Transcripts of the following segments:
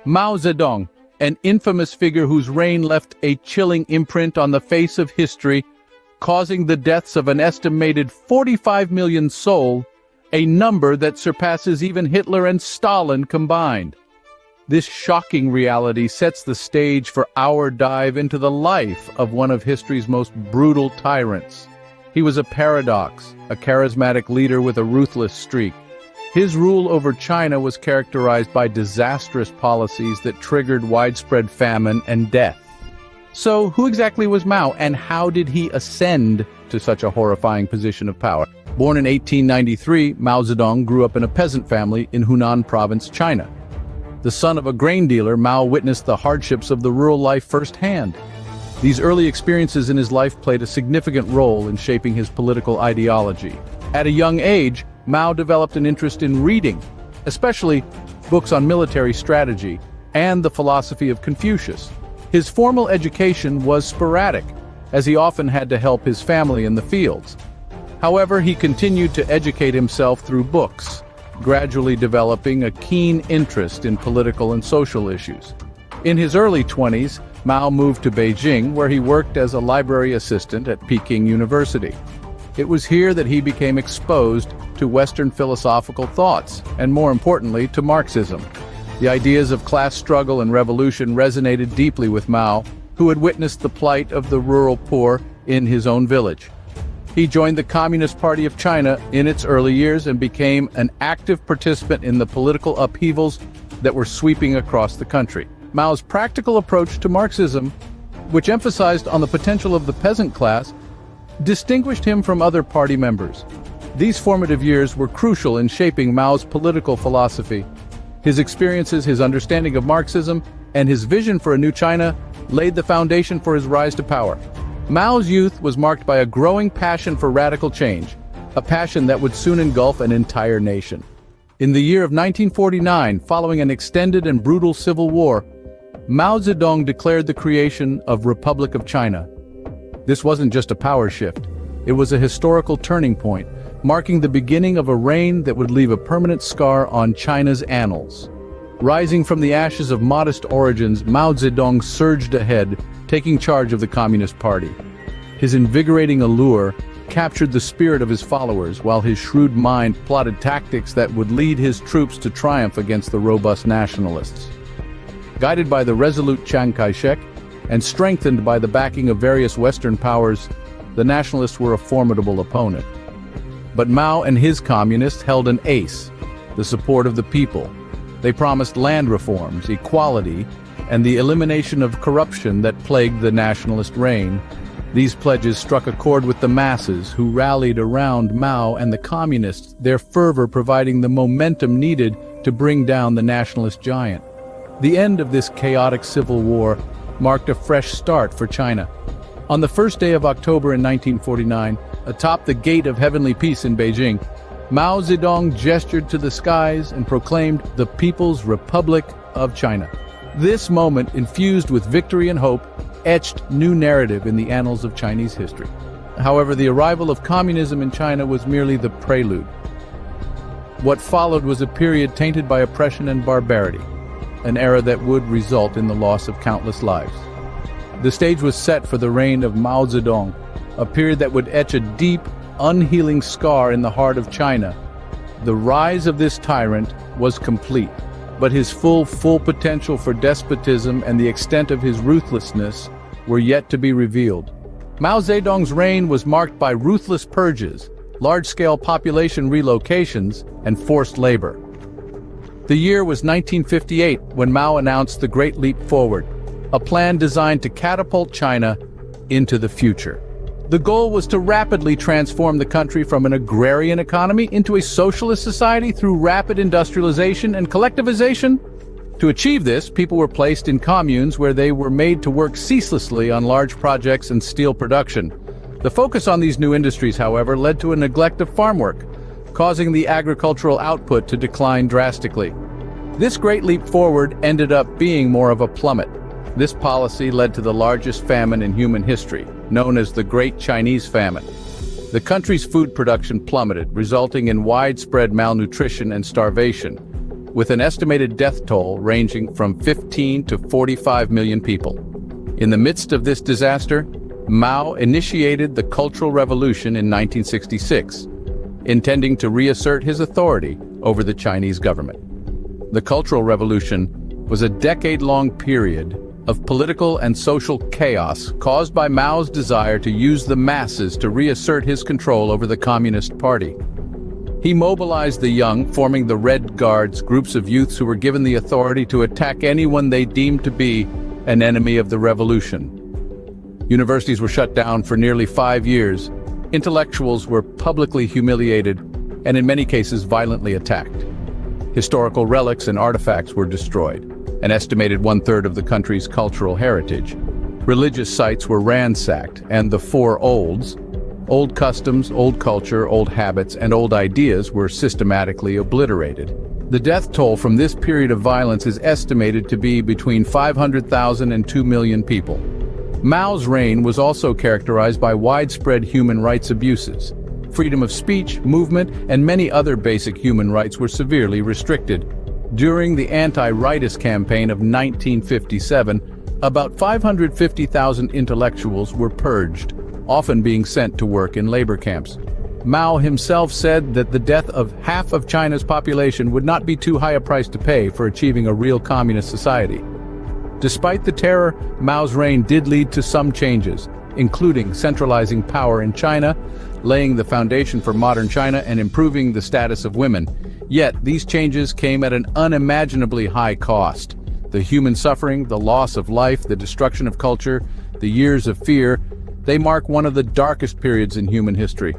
Mao Zedong, an infamous figure whose reign left a chilling imprint on the face of history, causing the deaths of an estimated 45 million souls, a number that surpasses even Hitler and Stalin combined. This shocking reality sets the stage for our dive into the life of one of history's most brutal tyrants. He was a paradox, a charismatic leader with a ruthless streak. His rule over China was characterized by disastrous policies that triggered widespread famine and death. So, who exactly was Mao, and how did he ascend to such a horrifying position of power? Born in 1893, Mao Zedong grew up in a peasant family in Hunan province, China. The son of a grain dealer, Mao witnessed the hardships of the rural life firsthand. These early experiences in his life played a significant role in shaping his political ideology. At a young age, Mao developed an interest in reading, especially books on military strategy and the philosophy of Confucius. His formal education was sporadic, as he often had to help his family in the fields. However, he continued to educate himself through books, gradually developing a keen interest in political and social issues. In his early 20s, Mao moved to Beijing, where he worked as a library assistant at Peking University. It was here that he became exposed to Western philosophical thoughts, and more importantly, to Marxism. The ideas of class struggle and revolution resonated deeply with Mao, who had witnessed the plight of the rural poor in his own village. He joined the Communist Party of China in its early years and became an active participant in the political upheavals that were sweeping across the country. Mao's practical approach to Marxism, which emphasized on the potential of the peasant class, distinguished him from other party members. These formative years were crucial in shaping Mao's political philosophy. His experiences, his understanding of Marxism, and his vision for a new China laid the foundation for his rise to power. Mao's youth was marked by a growing passion for radical change, a passion that would soon engulf an entire nation. In the year of 1949, following an extended and brutal civil war, Mao Zedong declared the creation of Republic of China. This wasn't just a power shift. It was a historical turning point, marking the beginning of a reign that would leave a permanent scar on China's annals. Rising from the ashes of modest origins, Mao Zedong surged ahead, taking charge of the Communist Party. His invigorating allure captured the spirit of his followers, while his shrewd mind plotted tactics that would lead his troops to triumph against the robust nationalists. Guided by the resolute Chiang Kai-shek and strengthened by the backing of various Western powers, the nationalists were a formidable opponent. But Mao and his communists held an ace: the support of the people. They promised land reforms, equality, and the elimination of corruption that plagued the nationalist reign. These pledges struck a chord with the masses, who rallied around Mao and the communists, their fervor providing the momentum needed to bring down the nationalist giant. The end of this chaotic civil war marked a fresh start for China. On the first day of October in 1949, atop the Gate of Heavenly Peace in Beijing, Mao Zedong gestured to the skies and proclaimed the People's Republic of China. This moment, infused with victory and hope, etched new narrative in the annals of Chinese history. However, the arrival of communism in China was merely the prelude. What followed was a period tainted by oppression and barbarity, an era that would result in the loss of countless lives. The stage was set for the reign of Mao Zedong, a period that would etch a deep, unhealing scar in the heart of China. The rise of this tyrant was complete, but his full potential for despotism and the extent of his ruthlessness were yet to be revealed. Mao Zedong's reign was marked by ruthless purges, large-scale population relocations, and forced labor. The year was 1958 when Mao announced the Great Leap Forward, a plan designed to catapult China into the future. The goal was to rapidly transform the country from an agrarian economy into a socialist society through rapid industrialization and collectivization. To achieve this, people were placed in communes where they were made to work ceaselessly on large projects and steel production. The focus on these new industries, however, led to a neglect of farm work, causing the agricultural output to decline drastically. This great leap forward ended up being more of a plummet. This policy led to the largest famine in human history, known as the Great Chinese Famine. The country's food production plummeted, resulting in widespread malnutrition and starvation. with an estimated death toll ranging from 15 to 45 million people. In the midst of this disaster, Mao initiated the Cultural Revolution in 1966, intending to reassert his authority over the Chinese government. The Cultural Revolution was a decade-long period of political and social chaos caused by Mao's desire to use the masses to reassert his control over the Communist Party. He mobilized the young, forming the Red Guards, groups of youths who were given the authority to attack anyone they deemed to be an enemy of the revolution. Universities were shut down for nearly 5 years, intellectuals were publicly humiliated, and in many cases violently attacked. Historical relics and artifacts were destroyed, an estimated 1/3 of the country's cultural heritage. Religious sites were ransacked, and the four olds, old customs, old culture, old habits, and old ideas were systematically obliterated. The death toll from this period of violence is estimated to be between 500,000 and 2 million people. Mao's reign was also characterized by widespread human rights abuses. Freedom of speech, movement, and many other basic human rights were severely restricted. During the anti-rightist campaign of 1957, about 550,000 intellectuals were purged, often being sent to work in labor camps. Mao himself said that the death of half of China's population would not be too high a price to pay for achieving a real communist society. Despite the terror, Mao's reign did lead to some changes, including centralizing power in China, laying the foundation for modern China, and improving the status of women. Yet, these changes came at an unimaginably high cost. The human suffering, the loss of life, the destruction of culture, the years of fear, they mark one of the darkest periods in human history.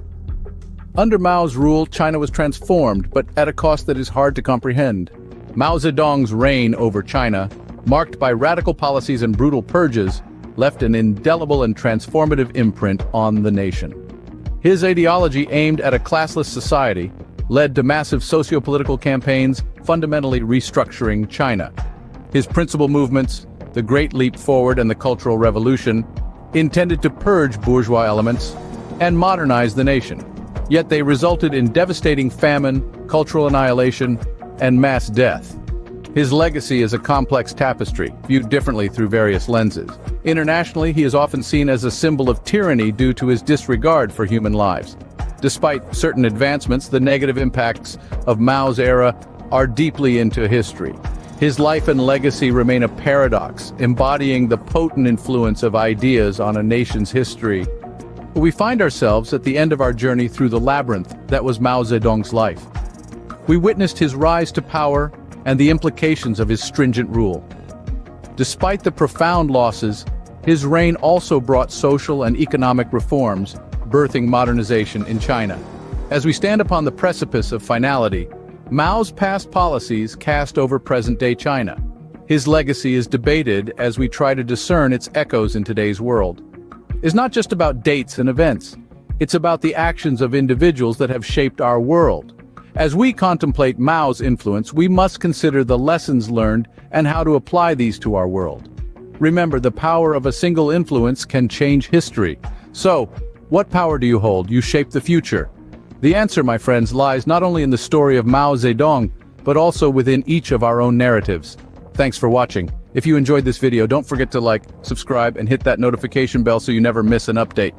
Under Mao's rule, China was transformed, but at a cost that is hard to comprehend. Mao Zedong's reign over China, marked by radical policies and brutal purges, left an indelible and transformative imprint on the nation. His ideology, aimed at a classless society, led to massive socio-political campaigns, fundamentally restructuring China. His principal movements, the Great Leap Forward and the Cultural Revolution, intended to purge bourgeois elements and modernize the nation. Yet they resulted in devastating famine, cultural annihilation, and mass death. His legacy is a complex tapestry, viewed differently through various lenses. Internationally, he is often seen as a symbol of tyranny due to his disregard for human lives. Despite certain advancements, the negative impacts of Mao's era are deeply into history. His life and legacy remain a paradox, embodying the potent influence of ideas on a nation's history. We find ourselves at the end of our journey through the labyrinth that was Mao Zedong's life. We witnessed his rise to power and the implications of his stringent rule. Despite the profound losses, his reign also brought social and economic reforms, birthing modernization in China. As we stand upon the precipice of finality, Mao's past policies cast over present-day China. His legacy is debated as we try to discern its echoes in today's world. It's not just about dates and events. It's about the actions of individuals that have shaped our world. As we contemplate Mao's influence, we must consider the lessons learned and how to apply these to our world. Remember, the power of a single influence can change history. So, what power do you hold? You shape the future. The answer, my friends, lies not only in the story of Mao Zedong, but also within each of our own narratives. Thanks for watching. If you enjoyed this video, don't forget to like, subscribe, and hit that notification bell so you never miss an update.